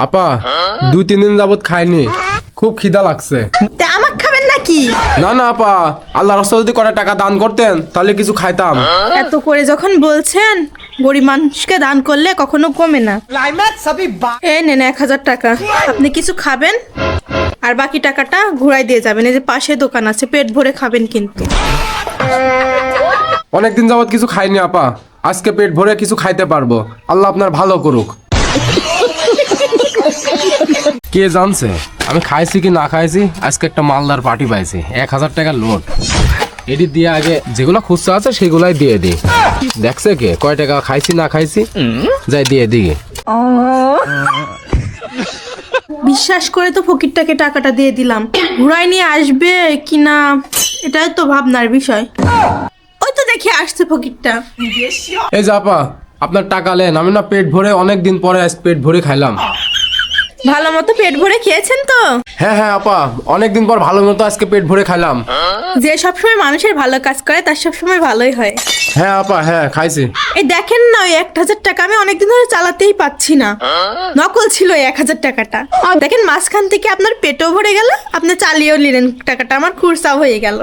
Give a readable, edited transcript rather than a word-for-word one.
আপা 2-3 দিন যাবত খাইনি, খুব খিদা লাগছে। তা আমাকে খাবেন নাকি? না না আপা, আল্লাহর রাস্তায় যদি কটা টাকা দান করতেন তাহলে কিছু খাইতাম। এত করে যখন বলছেন, গরিব মানুষকে দান করলে কখনো কমে না। এই নেন 1000 টাকা, আপনি কিছু খাবেন আর বাকি টাকাটা ঘুরাই দিয়ে যাবেন। এই যে পাশে দোকান আছে, পেট ভরে খাবেন কিন্তু। অনেকদিন যাবত কিছু খাইনি আপা, আজকে পেট ভরে কিছু খাইতে পারবো। আল্লাহ আপনার ভালো করুক। কে জানছে আমি খাইছি কি না খাইছি? আজকে একটা মালদার পার্টি পাইছি, 1000 টাকার লোড। এটি দিয়ে আগে যেগুলো খুচরা আছে সেগুলাই দিয়ে দিই। দেখছে কে কয় টাকা খাইছি না খাইছি, যাই দিয়ে দিই। বিশ্বাস করে তো ফকিরটাকে টাকাটা দিয়ে দিলাম, ঘুরাই নিয়ে আসবে কিনা এটাই তো ভাবনার বিষয়। ওই তো দেখি আসছে ফকিরটা। এই যে আপা, আপনার টাকা নেন, আমি না পেট ভরে অনেক দিন পরে আজ পেট ভরে খাইলাম। ভালো মতো পেট ভরে খেয়েছেন তো? হ্যাঁ হ্যাঁ আপা, অনেকদিন পর ভালো মতো আজকে পেট ভরে খাইলাম। যে সবসময় মানুষের ভালো কাজ করে তার সবসময় ভালোই হয়। হ্যাঁ আপা, হ্যাঁ খাইছি। এই দেখেন না, ওই 1000 টাকা আমি অনেকদিন ধরে চালাতেই পাচ্ছি না। নকল ছিল এই 1000 টাকাটা। দেখেন মাঝখান থেকে আপনার পেটও ভরে গেল, আপনি চালিয়েও নিলেন টাকাটা, আমার খুরসা হয়ে গেল।